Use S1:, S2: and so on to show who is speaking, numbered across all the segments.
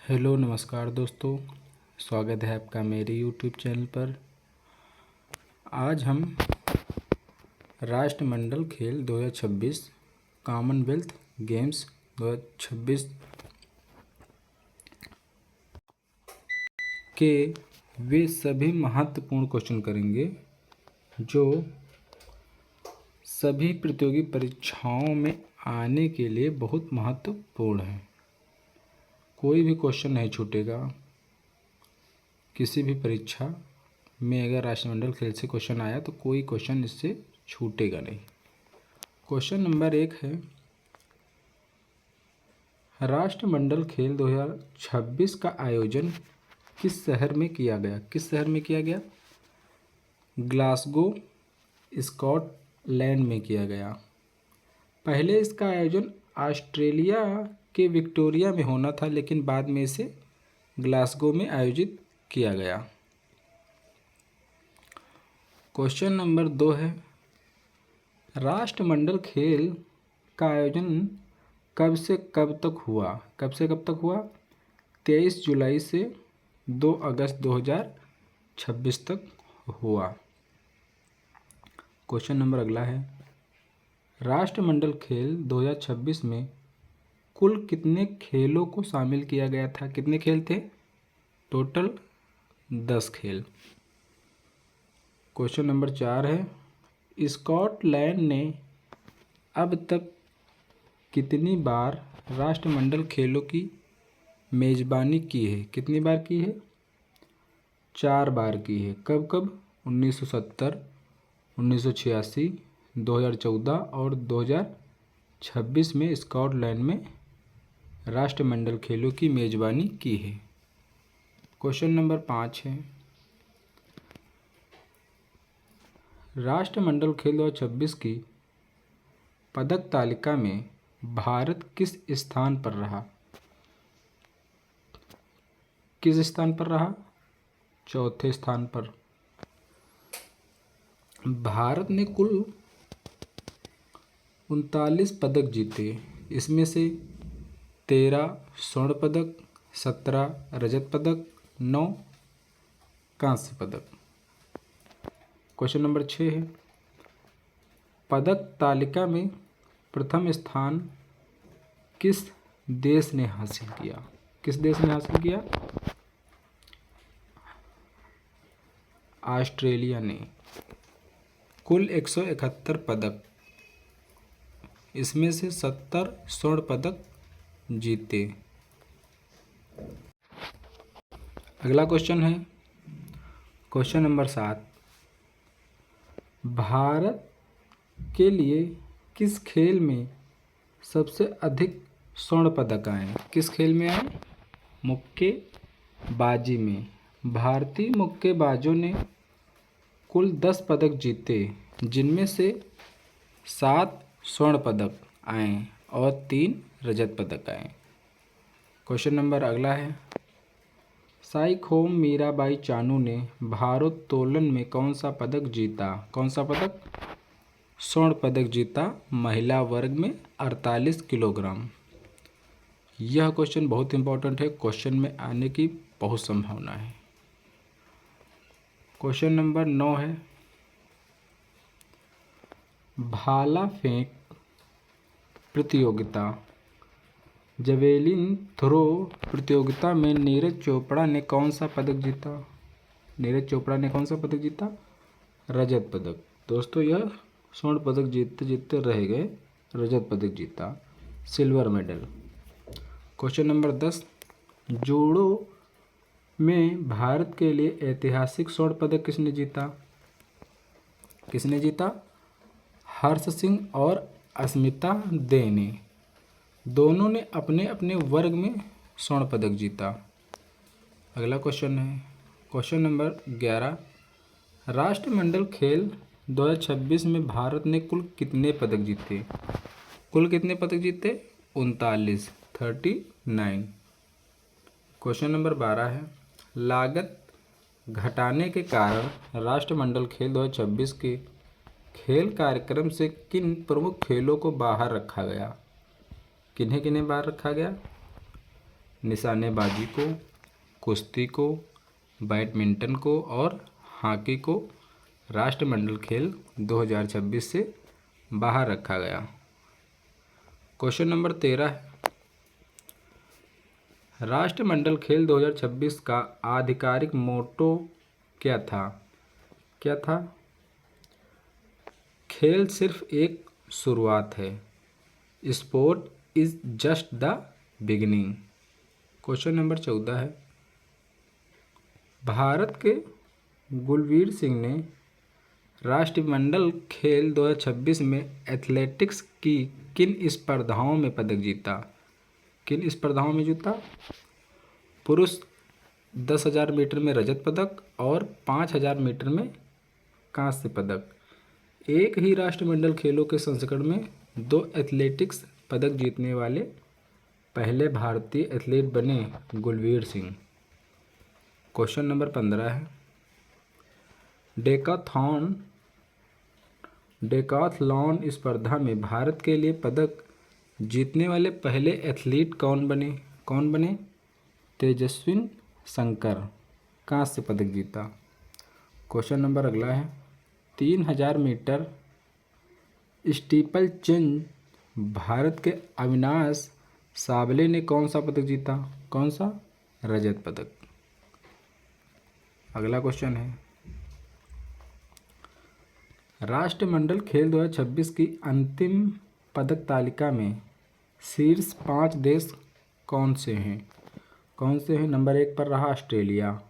S1: Hello नमस्कार दोस्तों, स्वागत है आपका मेरे यूट्यूब चैनल पर। आज हम राष्ट्रमंडल खेल 2026 कॉमनवेल्थ गेम्स 2026 के वे सभी महत्वपूर्ण क्वेश्चन करेंगे जो सभी प्रतियोगी परीक्षाओं में आने के लिए बहुत महत्वपूर्ण हैं। कोई भी क्वेश्चन नहीं छूटेगा। किसी भी परीक्षा में अगर राष्ट्रमंडल खेल से क्वेश्चन आया तो कोई क्वेश्चन इससे छूटेगा नहीं। क्वेश्चन नंबर 1 है, राष्ट्रमंडल खेल 2026 का आयोजन किस शहर में किया गया? किस शहर में किया गया? ग्लासगो, स्कॉटलैंड में किया गया। पहले इसका आयोजन ऑस्ट्रेलिया के विक्टोरिया में होना था, लेकिन बाद में इसे ग्लासगो में आयोजित किया गया। क्वेश्चन नंबर 2 है, राष्ट्रमंडल खेल का आयोजन कब से कब तक हुआ? कब से कब तक हुआ? 23 जुलाई से 2 अगस्त 2026 तक हुआ। क्वेश्चन नंबर अगला है, राष्ट्रमंडल खेल 2026 में कुल कितने खेलों को शामिल किया गया था? कितने खेल थे? टोटल 10 खेल। क्वेश्चन नंबर 4 है, स्कॉटलैंड ने अब तक कितनी बार राष्ट्रमंडल खेलों की मेज़बानी की है? कितनी बार की है? 4 बार की है। कब कब? 1970, 1986, 2014 और 2026 में स्कॉटलैंड में राष्ट्रमंडल खेलों की मेज़बानी की है। क्वेश्चन नंबर 5 है, राष्ट्रमंडल खेल 2026 की पदक तालिका में भारत किस स्थान पर रहा? किस स्थान पर रहा? चौथे स्थान पर। भारत ने कुल 39 पदक जीते। इसमें से 13 स्वर्ण पदक, 17 रजत पदक, 9 कांस्य पदक। क्वेश्चन नंबर 6 है, पदक तालिका में प्रथम स्थान किस देश ने हासिल किया? किस देश ने हासिल किया? ऑस्ट्रेलिया ने। कुल 171 पदक, इसमें से 70 स्वर्ण पदक जीते। अगला क्वेश्चन है, क्वेश्चन नंबर 7, भारत के लिए किस खेल में सबसे अधिक स्वर्ण पदक आए? किस खेल में आए? मुक्केबाजी में। भारतीय मुक्केबाजों ने कुल 10 पदक जीते, जिनमें से 7 स्वर्ण पदक आए और 3 रजत पदक आए। क्वेश्चन नंबर अगला है, साइखोम मीराबाई चानू ने भारोत्तोलन में कौन सा पदक जीता? कौन सा पदक? स्वर्ण पदक जीता, महिला वर्ग में 48 किलोग्राम। यह क्वेश्चन बहुत इंपॉर्टेंट है, क्वेश्चन में आने की बहुत संभावना है। क्वेश्चन नंबर 9 है, भाला फेंक प्रतियोगिता जवेलिन थ्रो प्रतियोगिता में नीरज चोपड़ा ने कौन सा पदक जीता? नीरज चोपड़ा ने कौन सा पदक जीता? रजत पदक। दोस्तों, यह स्वर्ण पदक जीतते जीतते रह गए, रजत पदक जीता, silver medal. Question number 10, judo में भारत के लिए ऐतिहासिक स्वर्ण पदक किसने जीता? किसने जीता? हर्ष सिंह और अस्मिता दे ने। दोनों ने अपने अपने वर्ग में स्वर्ण पदक जीता। अगला क्वेश्चन है, क्वेश्चन नंबर 11, राष्ट्रमंडल खेल 2026 में भारत ने कुल कितने पदक जीते? कुल कितने पदक जीते? 39, 39। क्वेश्चन नंबर 12 है, लागत घटाने के कारण राष्ट्रमंडल खेल 2026 के खेल कार्यक्रम से किन प्रमुख खेलों को बाहर रखा गया? किन्हें किन्हें बाहर रखा गया? निशानेबाजी को, कुश्ती को, बैडमिंटन को और हॉकी को राष्ट्रमंडल खेल 2026 से बाहर रखा गया। क्वेश्चन नंबर 13 है, राष्ट्रमंडल खेल 2026 का आधिकारिक मोटो क्या था? क्या था? खेल सिर्फ एक शुरुआत है, sport is just the beginning. Question number 14 है, भारत के गुलवीर सिंह ने राष्ट्रमंडल खेल 2026 में एथलेटिक्स की किन स्पर्धाओं में पदक जीता? किन स्पर्धाओं में जीता? पुरुष 10,000 मीटर में रजत पदक और 5,000 मीटर में कांस्य पदक। एक ही राष्ट्रमंडल खेलों के संस्करण में 2 एथलेटिक्स पदक जीतने वाले पहले भारतीय एथलीट बने गुलवीर सिंह। क्वेश्चन नंबर 15 है, डेकाथलॉन स्पर्धा में भारत के लिए पदक जीतने वाले पहले एथलीट कौन बने? कौन बने? तेजस्विन शंकर, कांस्य पदक जीता। क्वेश्चन नंबर अगला है, 3000 मीटर स्टीपल चेंज भारत के अविनाश सावले ने कौन सा पदक जीता? कौन सा? रजत पदक। अगला क्वेश्चन है, राष्ट्रमंडल खेल 2026 की अंतिम पदक तालिका में शीर्ष 5 देश कौन से हैं? कौन से हैं? नंबर 1 पर रहा ऑस्ट्रेलिया,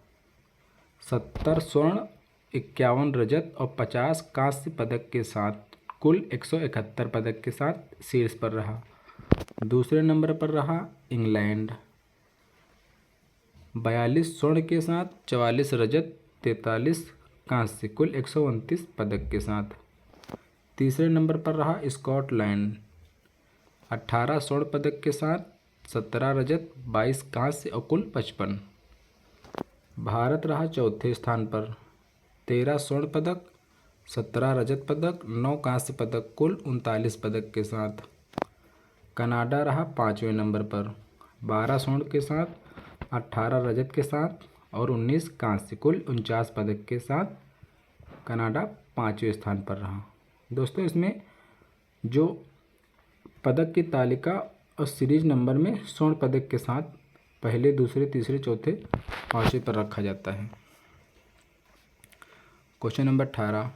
S1: 70 स्वर्ण, 51 रजत और 50 कांस्य पदक के साथ कुल 171 पदक के साथ शीर्ष पर रहा। दूसरे नंबर पर रहा इंग्लैंड, 42 स्वर्ण के साथ 44 रजत 43 कांस्य, कुल 129 पदक के साथ। तीसरे नंबर पर रहा स्कॉटलैंड, 18 स्वर्ण पदक के साथ 17 रजत 22 कांस्य और कुल 55। भारत रहा चौथे स्थान पर, 13 स्वर्ण पदक, 17 रजत पदक, 9 कांस्य पदक, कुल 39 पदक के साथ। कनाडा रहा 5वें नंबर पर, 12 स्वर्ण के साथ, 18 रजत के साथ और 19 कांस्य, कुल 49 पदक के साथ कनाडा 5वें स्थान पर रहा। दोस्तों, इसमें जो पदक की तालिका और सीरीज नंबर में स्वर्ण पदक के साथ पहले, दूसरे, तीसरे, चौथे, 5वें पर रखा जाता है। क्वेश्चन नंबर 18,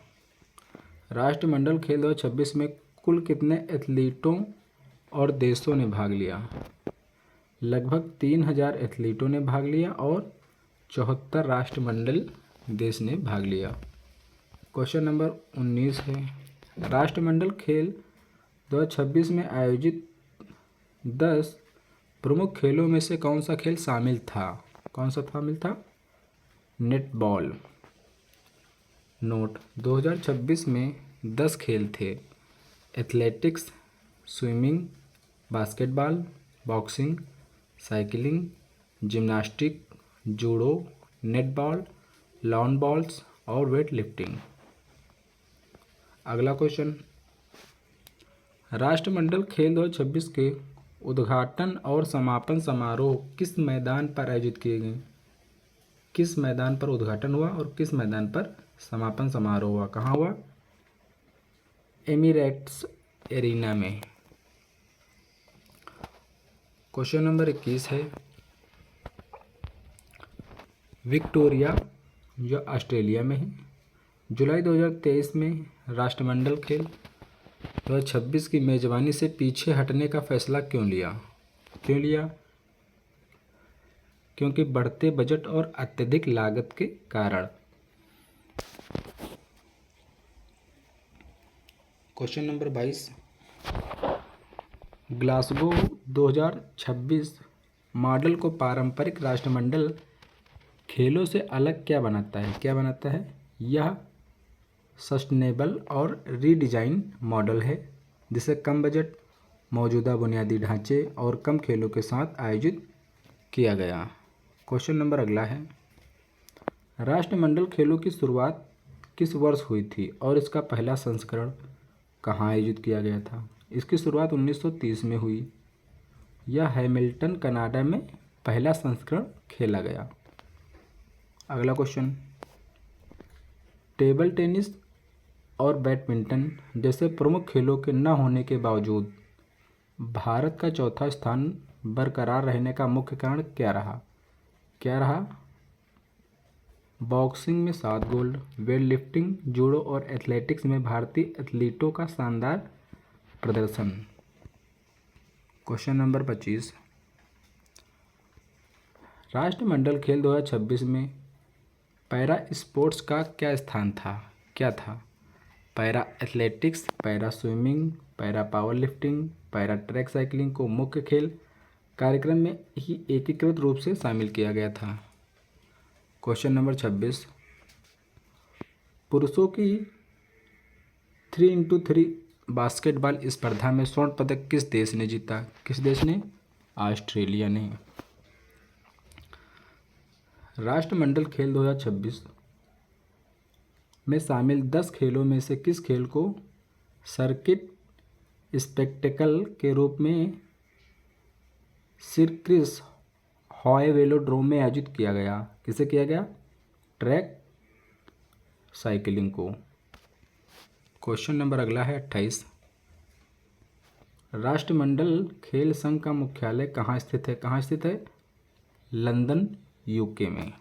S1: राष्ट्रमंडल खेल 2026 में कुल कितने एथलीटों और देशों ने भाग लिया? लगभग 3000 एथलीटों ने भाग लिया और 74 राष्ट्रमंडल देश ने भाग लिया। क्वेश्चन नंबर 19 है, राष्ट्रमंडल खेल 2026 में आयोजित 10 प्रमुख खेलों में से कौन सा खेल शामिल था? कौन सा शामिल था? नेटबॉल। नोट, 2026 में 10 खेल थे, athletics, swimming, basketball, boxing, cycling, gymnastic, judo, netball, lawn balls और वेट लिफ्टिंग। अगला क्वेश्चन, राष्ट्रमंडल खेल 2026 के उद्घाटन और समापन समारोह किस मैदान पर आयोजित किए गए? किस मैदान पर उद्घाटन हुआ और किस मैदान पर समापन समारोह हुआ? कहाँ हुआ? एमिरेट्स एरिना में। क्वेश्चन नंबर 21 है, विक्टोरिया जो ऑस्ट्रेलिया में है, जुलाई 2023 में राष्ट्रमंडल खेल 2026 की मेज़बानी से पीछे हटने का फैसला क्यों लिया? क्यों लिया? क्योंकि बढ़ते बजट और अत्यधिक लागत के कारण। क्वेश्चन नंबर 22, ग्लासगो 2026 मॉडल को पारंपरिक राष्ट्रमंडल खेलों से अलग क्या बनाता है? क्या बनाता है? यह सस्टेनेबल और रीडिज़ाइन मॉडल है जिसे कम बजट, मौजूदा बुनियादी ढांचे और कम खेलों के साथ आयोजित किया गया। क्वेश्चन नंबर अगला है, राष्ट्रमंडल खेलों की शुरुआत किस वर्ष हुई थी और इसका पहला संस्करण कहाँ आयोजित किया गया था? इसकी शुरुआत 1930 में हुई। यह हैमिल्टन कनाडा में पहला संस्करण खेला गया। अगला क्वेश्चन, टेबल टेनिस और बैडमिंटन जैसे प्रमुख खेलों के न होने के बावजूद भारत का चौथा स्थान बरकरार रहने का मुख्य कारण क्या रहा? क्या रहा? बॉक्सिंग में 7 गोल्ड, वेट लिफ्टिंग, जूडो और एथलेटिक्स में भारतीय एथलीटों का शानदार प्रदर्शन। क्वेश्चन नंबर 25, राष्ट्रमंडल खेल 2026 में पैरा स्पोर्ट्स का क्या स्थान था? क्या था? Para athletics, para swimming, para power lifting, para track cycling को मुख्य खेल कार्यक्रम में ही एकीकृत रूप से शामिल किया गया था। क्वेश्चन नंबर 26, पुरुषों की 3x3 बास्केटबॉल स्पर्धा में स्वर्ण पदक किस देश ने जीता? किस देश ने? ऑस्ट्रेलिया ने। राष्ट्रमंडल खेल 2026 में शामिल 10 खेलों में से किस खेल को सर्किट स्पेक्टेकल के रूप में सिरक्रिस हॉय वेलोड्रोम में आयोजित किया गया? किसे किया गया? ट्रैक साइकिलिंग को। क्वेश्चन नंबर अगला है 28, राष्ट्रमंडल खेल संघ का मुख्यालय कहाँ स्थित है? कहाँ स्थित है? लंदन, यूके में।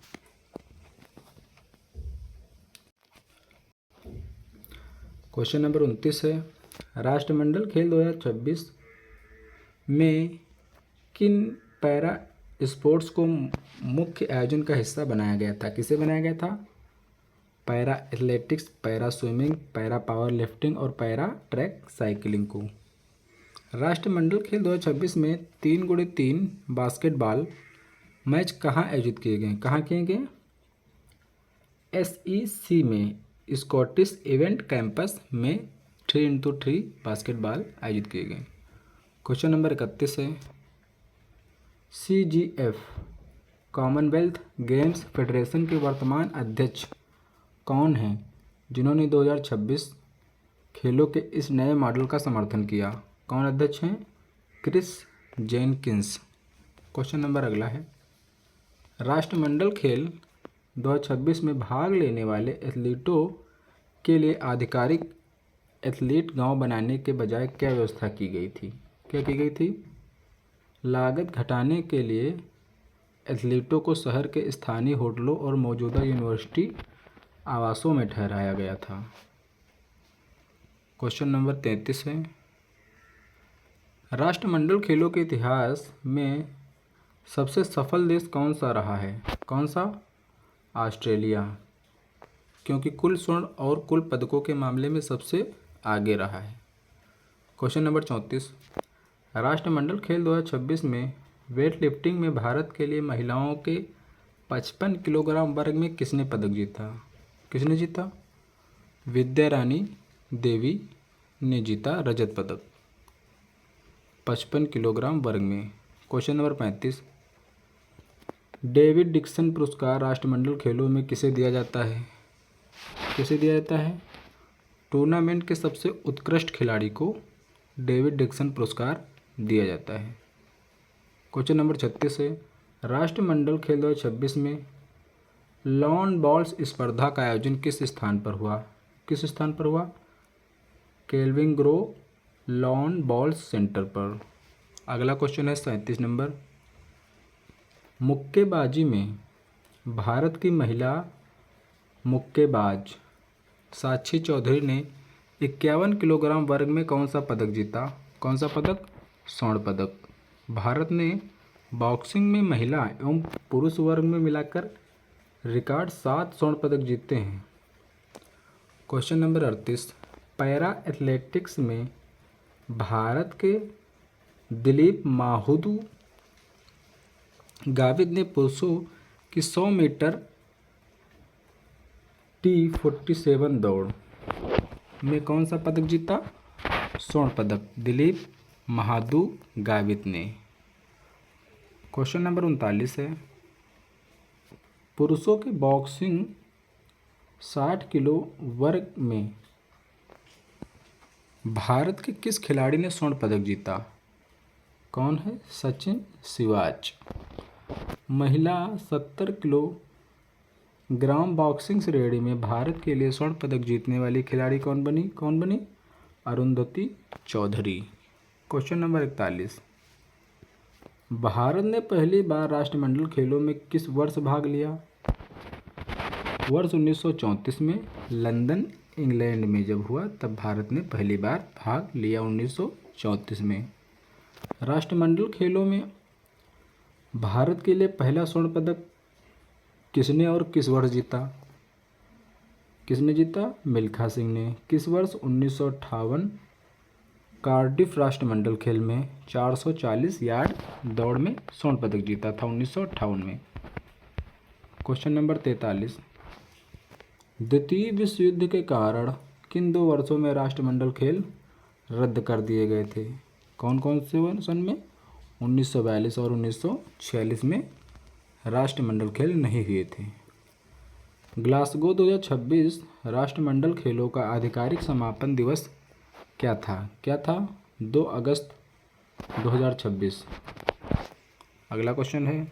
S1: क्वेश्चन नंबर 29 है, राष्ट्रमंडल खेल 2026 में किन पैरा स्पोर्ट्स को मुख्य आयोजन का हिस्सा बनाया गया था? किसे बनाया गया था? Para athletics, para swimming, para power lifting और पैरा ट्रैक साइकिलिंग को। राष्ट्रमंडल खेल 2026 में 3x3 बास्केटबॉल मैच कहाँ आयोजित किए गए? कहाँ किए गए? SEC में स्कॉटिश इवेंट कैंपस में 3x3 बास्केटबॉल आयोजित किए गए। क्वेश्चन नंबर 31 है, CGF कॉमनवेल्थ गेम्स फेडरेशन के वर्तमान अध्यक्ष कौन हैं जिन्होंने 2026 खेलों के इस नए मॉडल का समर्थन किया? कौन अध्यक्ष हैं? Chris Jenkins. क्वेश्चन नंबर अगला है, राष्ट्रमंडल खेल 2026 में भाग लेने वाले एथलीटों के लिए आधिकारिक एथलीट गांव बनाने के बजाय क्या व्यवस्था की गई थी? क्या की गई थी? लागत घटाने के लिए एथलीटों को शहर के स्थानीय होटलों और मौजूदा यूनिवर्सिटी आवासों में ठहराया गया था। क्वेश्चन नंबर 33 है, राष्ट्रमंडल खेलों के इतिहास में सबसे सफल देश कौन सा रहा है? कौन सा? ऑस्ट्रेलिया, क्योंकि कुल स्वर्ण और कुल पदकों के मामले में सबसे आगे रहा है। क्वेश्चन नंबर 34, राष्ट्रमंडल खेल 2026 में वेट लिफ्टिंग में भारत के लिए महिलाओं के 55 किलोग्राम वर्ग में किसने पदक जीता? किसने जीता? विद्या रानी देवी ने जीता रजत पदक 55 किलोग्राम वर्ग में। क्वेश्चन नंबर 35, डेविड डिक्सन पुरस्कार राष्ट्रमंडल खेलों में किसे दिया जाता है? किसे दिया जाता है? टूर्नामेंट के सबसे उत्कृष्ट खिलाड़ी को डेविड डिक्सन पुरस्कार दिया जाता है। क्वेश्चन नंबर 36 है, राष्ट्रमंडल खेल 2026 में लॉन बॉल्स स्पर्धा का आयोजन किस स्थान पर हुआ? किस स्थान पर हुआ? Kelvin grow lawn balls centre पर। अगला क्वेश्चन है 37 नंबर, मुक्केबाजी में भारत की महिला मुक्केबाज साक्षी चौधरी ने 51 किलोग्राम वर्ग में कौन सा पदक जीता? कौन सा पदक? स्वर्ण पदक। भारत ने बॉक्सिंग में महिला एवं पुरुष वर्ग में मिलाकर रिकॉर्ड 7 स्वर्ण पदक जीते हैं। क्वेश्चन नंबर 38, पैरा एथलेटिक्स में भारत के दिलीप माहुदू गावित ने पुरुषों की 100 मीटर T47 दौड़ में कौन सा पदक जीता? स्वर्ण पदक, दिलीप महादू गावित ने। क्वेश्चन नंबर 39 है, पुरुषों के बॉक्सिंग 60 किलो वर्ग में भारत के किस खिलाड़ी ने स्वर्ण पदक जीता? कौन है? सचिन सिवाच। महिला 70 किलोग्राम बॉक्सिंग श्रेणी में भारत के लिए स्वर्ण पदक जीतने वाली खिलाड़ी कौन बनी? अरुंधति चौधरी। क्वेश्चन नंबर 41, भारत ने पहली बार राष्ट्रमंडल खेलों में किस वर्ष भाग लिया? वर्ष 1934 में लंदन इंग्लैंड में जब हुआ तब भारत ने पहली बार भाग लिया 1934 में। राष्ट्रमंडल खेलों में भारत के लिए पहला स्वर्ण पदक किसने और किस वर्ष जीता? किसने जीता? मिल्खा सिंह ने। किस वर्ष? 1958 कार्डिफ राष्ट्रमंडल खेल में 440 यार्ड दौड़ में स्वर्ण पदक जीता था 1958 में। क्वेश्चन नंबर 43, द्वितीय विश्व युद्ध के कारण किन 2 वर्षों में राष्ट्रमंडल खेल रद्द कर दिए गए थे? कौन कौन से सन में? 1942 और 1946 में राष्ट्रमंडल खेल नहीं हुए थे। ग्लासगो 2026 राष्ट्रमंडल खेलों का आधिकारिक समापन दिवस क्या था? 2 अगस्त 2026। अगला क्वेश्चन है,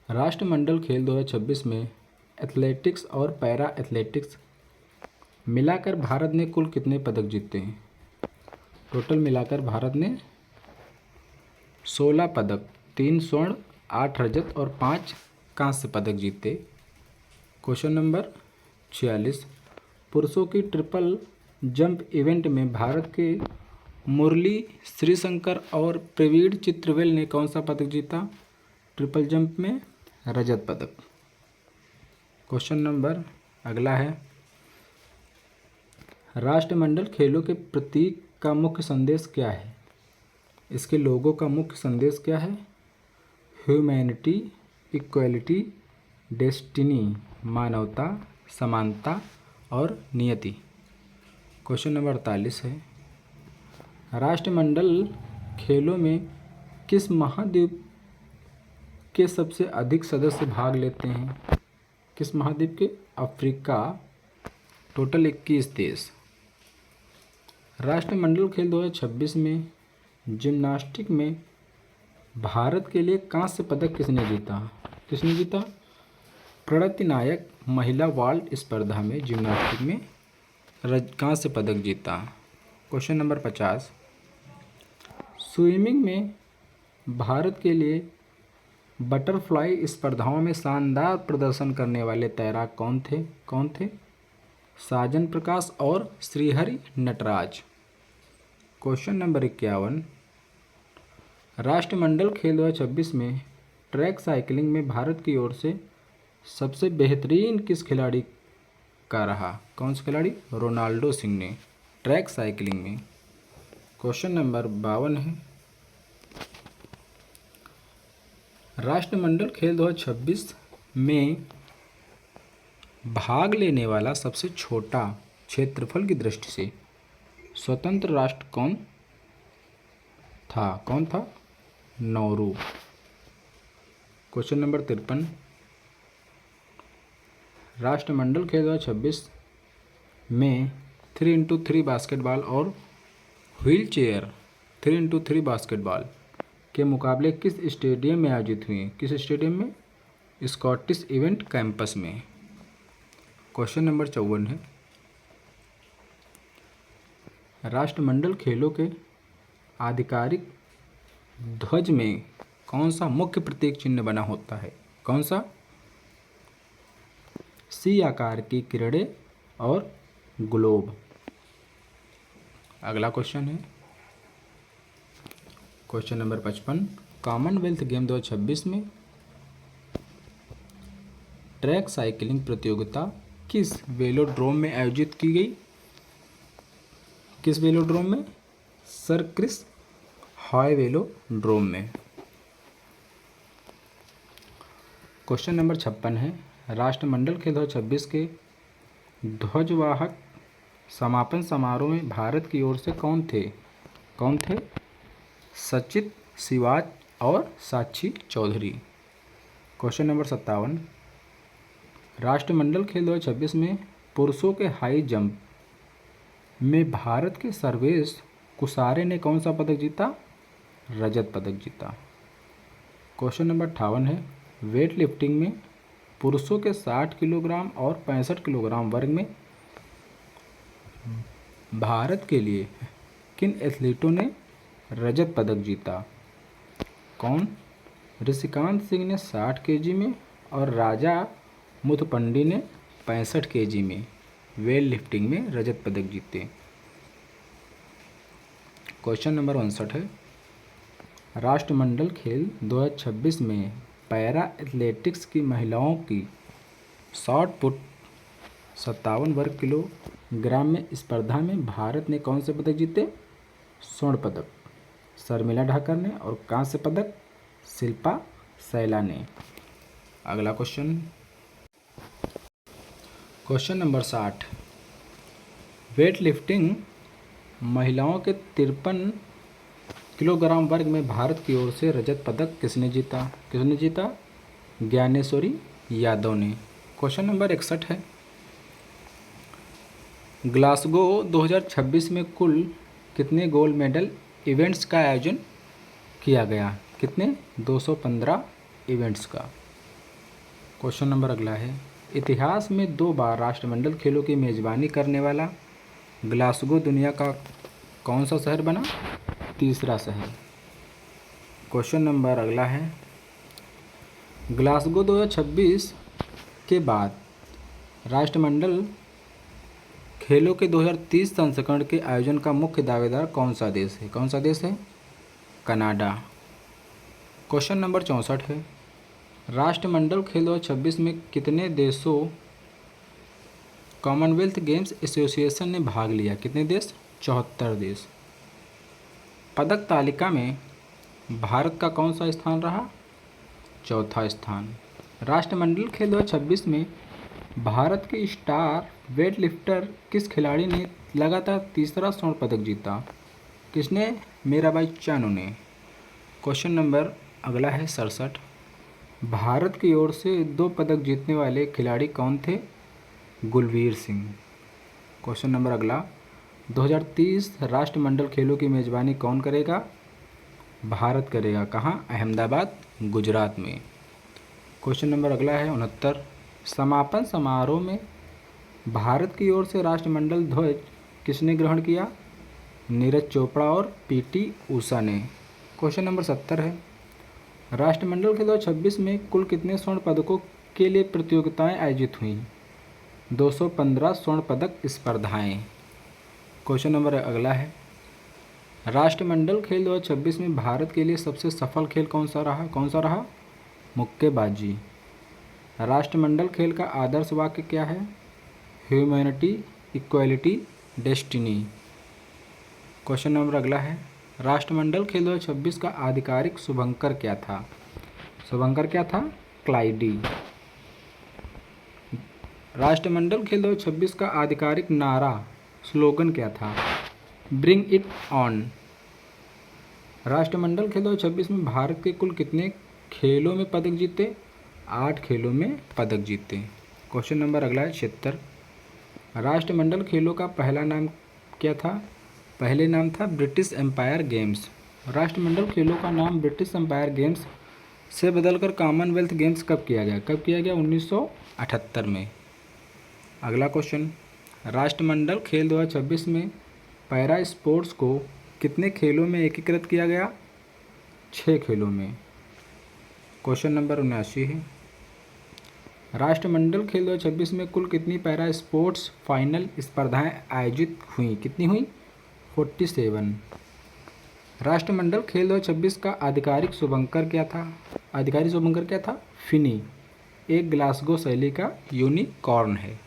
S1: राष्ट्रमंडल खेल 2026 में एथलेटिक्स और पैरा एथलेटिक्स मिलाकर भारत ने कुल कितने पदक जीते हैं? टोटल मिलाकर भारत ने 16 पदक, 3 स्वर्ण, 8 रजत और 5 कांस्य पदक जीते। क्वेश्चन नंबर 46, पुरुषों की ट्रिपल जंप इवेंट में भारत के मुरली श्रीशंकर और प्रवीण चित्रवेल ने कौन सा पदक जीता? ट्रिपल जंप में रजत पदक। क्वेश्चन नंबर अगला है, राष्ट्रमंडल खेलों के प्रतीक का मुख्य संदेश क्या है? इसके लोगों का मुख्य संदेश क्या है? ह्यूमैनिटी, इक्वलिटी, डेस्टिनी, मानवता, समानता और नियति। क्वेश्चन नंबर 48 है, राष्ट्रमंडल खेलों में किस महाद्वीप के सबसे अधिक सदस्य भाग लेते हैं? किस महाद्वीप के? अफ्रीका, टोटल 21 देश। राष्ट्रमंडल खेल 2026 में जिम्नास्टिक में भारत के लिए कांस्य पदक किसने जीता? प्रणति नायक महिला वाल्ट स्पर्धा में जिम्नास्टिक में कांस्य पदक जीता। क्वेश्चन नंबर 50, स्विमिंग में भारत के लिए बटरफ्लाई स्पर्धाओं में शानदार प्रदर्शन करने वाले तैराक कौन थे? साजन प्रकाश और श्रीहरि नटराज। क्वेश्चन नंबर 51, राष्ट्रमंडल खेल 2026 में ट्रैक साइकिलिंग में भारत की ओर से सबसे बेहतरीन किस खिलाड़ी का रहा? कौन सा खिलाड़ी? रोनाल्डो सिंह ने ट्रैक साइकिलिंग में। क्वेश्चन नंबर 52 है, राष्ट्रमंडल खेल 2026 में भाग लेने वाला सबसे छोटा क्षेत्रफल की दृष्टि से स्वतंत्र राष्ट्र कौन था? नौरू। क्वेश्चन नंबर 53, राष्ट्रमंडल खेल 2026 में 3x3 बास्केटबॉल और व्हील चेयर 3x3 बास्केटबॉल के मुकाबले किस स्टेडियम में आयोजित हुए? किस स्टेडियम में? स्कॉटिश इवेंट कैंपस में। क्वेश्चन नंबर 54 है, राष्ट्रमंडल खेलों के आधिकारिक ध्वज में कौन सा मुख्य प्रतीक चिन्ह बना होता है? कौन सा? सी आकार की किरणें और ग्लोब। अगला क्वेश्चन है, क्वेश्चन नंबर 55, कॉमनवेल्थ गेम 2026 में ट्रैक साइकिलिंग प्रतियोगिता किस वेलोड्रोम में आयोजित की गई? किस वेलोड्रोम में? सर क्रिस हॉय वेलोड्रोम में। क्वेश्चन नंबर 56 है, राष्ट्रमंडल खेल 2026 के ध्वजवाहक समापन समारोह में भारत की ओर से कौन थे? सचित सिवाच और साक्षी चौधरी। क्वेश्चन नंबर 57, राष्ट्रमंडल खेल 2026 में पुरुषों के हाई जंप में भारत के सर्वेश कुसारे ने कौन सा पदक जीता? रजत पदक जीता। क्वेश्चन नंबर 58 है, वेट लिफ्टिंग में पुरुषों के 60 किलोग्राम और 65 किलोग्राम वर्ग में भारत के लिए किन एथलीटों ने रजत पदक जीता? कौन? ऋषिकांत सिंह ने 60 केजी में और राजा मुथपंडी ने 65 केजी में वेट लिफ्टिंग में रजत पदक जीते। क्वेश्चन नंबर 59 है, राष्ट्रमंडल खेल 2026 में पैरा एथलेटिक्स की महिलाओं की शॉट पुट 57 वर्ग किलोग्राम में स्पर्धा में भारत ने कौन से पदक जीते? स्वर्ण पदक शर्मिला ढाकर ने और कांस्य पदक शिल्पा सैला ने। अगला question, question number 60, weight lifting महिलाओं के 53 किलोग्राम वर्ग में भारत की ओर से रजत पदक किसने जीता? किसने जीता? ज्ञानेश्वरी यादव ने। क्वेश्चन नंबर 61 है, ग्लासगो 2026 में कुल कितने गोल्ड मेडल इवेंट्स का आयोजन किया गया? कितने? 215 इवेंट्स का। क्वेश्चन नंबर अगला है, इतिहास में 2 बार राष्ट्रमंडल खेलों की मेज़बानी करने वाला ग्लासगो दुनिया का कौन सा शहर बना? तीसरा शहर। क्वेश्चन नंबर अगला है, ग्लासगो 2026 के बाद राष्ट्रमंडल खेलों के 2030 संस्करण के आयोजन का मुख्य दावेदार कौन सा देश है? कौन सा देश है? कनाडा। क्वेश्चन नंबर 64 है, राष्ट्रमंडल खेल 2026 में कितने देशों कॉमनवेल्थ गेम्स एसोसिएशन ने भाग लिया? कितने देश? 74 देश। पदक तालिका में भारत का कौन सा स्थान रहा? चौथा स्थान। राष्ट्रमंडल खेल 2026 में भारत के स्टार वेट लिफ्टर किस खिलाड़ी ने लगातार तीसरा स्वर्ण पदक जीता? किसने? मीराबाई चानू ने। क्वेश्चन नंबर अगला है 67, भारत की ओर से 2 पदक जीतने वाले खिलाड़ी कौन थे? गुलवीर सिंह। क्वेश्चन नंबर अगला, 2030 राष्ट्रमंडल खेलों की मेज़बानी कौन करेगा? भारत करेगा। कहाँ? अहमदाबाद, गुजरात में। क्वेश्चन नंबर अगला है 69, समापन समारोह में भारत की ओर से राष्ट्रमंडल ध्वज किसने ग्रहण किया? नीरज चोपड़ा और पीटी ऊषा ने। क्वेश्चन नंबर 70 है, राष्ट्रमंडल खेल 2026 में कुल कितने स्वर्ण पदकों के लिए प्रतियोगिताएं आयोजित हुई? 215 स्वर्ण पदक स्पर्धाएं। क्वेश्चन नंबर अगला है, राष्ट्रमंडल खेल 2026 में भारत के लिए सबसे सफल खेल कौन सा रहा? कौन सा रहा? मुक्केबाजी। राष्ट्रमंडल खेल का आदर्श वाक्य क्या है? Humanity, equality, destiny. Question number अगला है, राष्ट्रमंडल खेल 2026 का आधिकारिक शुभंकर क्या था? शुभंकर क्या था? क्लाइडी। राष्ट्रमंडल खेल 2026 का आधिकारिक नारा, स्लोगन क्या था? Bring it on. राष्ट्रमंडल खेल 2026 में भारत के कुल कितने खेलों में पदक जीते? 8 खेलों में पदक जीते। क्वेश्चन नंबर अगला है 76, राष्ट्रमंडल खेलों का पहला नाम क्या था? पहले नाम था ब्रिटिश एम्पायर गेम्स। राष्ट्रमंडल खेलों का नाम ब्रिटिश एम्पायर गेम्स से बदलकर कॉमनवेल्थ गेम्स कब किया गया? कब किया गया? 1978 में। अगला क्वेश्चन, राष्ट्रमंडल खेल 2026 में पैरा स्पोर्ट्स को कितने खेलों में एकीकृत किया गया? 6 खेलों में। क्वेश्चन नंबर 79 है, राष्ट्रमंडल खेल 2026 में कुल कितनी पैरा स्पोर्ट्स फाइनल स्पर्धाएं आयोजित हुई? कितनी हुई? 47। राष्ट्रमंडल खेल 2026 का आधिकारिक शुभंकर क्या था? आधिकारिक शुभंकर क्या था? फिनी, एक ग्लासगो शैली का यूनिकॉर्न है।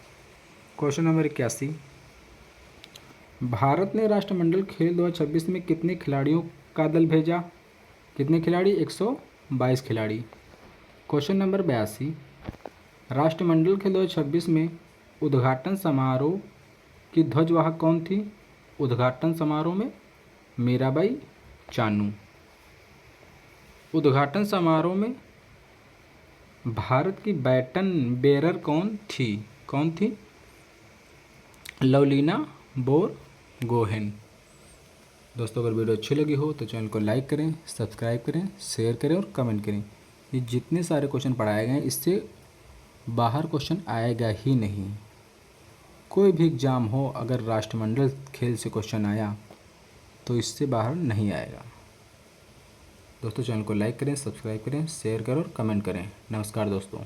S1: क्वेश्चन नंबर 81, भारत ने राष्ट्रमंडल खेल 2026 में कितने खिलाड़ियों का दल भेजा? कितने खिलाड़ी? 122 खिलाड़ी। क्वेश्चन नंबर 82, राष्ट्रमंडल खेल 2026 में उद्घाटन समारोह की ध्वजवाहक कौन थी? उद्घाटन समारोह में मीराबाई चानू। उद्घाटन समारोह में भारत की बैटन बेरर कौन थी? कौन थी? लवलीना बोरगोहेन। दोस्तों, अगर वीडियो अच्छी लगी हो तो चैनल को लाइक करें, सब्सक्राइब करें, शेयर करें और कमेंट करें। ये जितने सारे क्वेश्चन पढ़ाए गए हैं इससे बाहर क्वेश्चन आएगा ही नहीं। कोई भी एग्ज़ाम हो, अगर राष्ट्रमंडल खेल से क्वेश्चन आया तो इससे बाहर नहीं आएगा। दोस्तों चैनल को लाइक करें, सब्सक्राइब करें, शेयर करें और कमेंट करें। नमस्कार दोस्तों।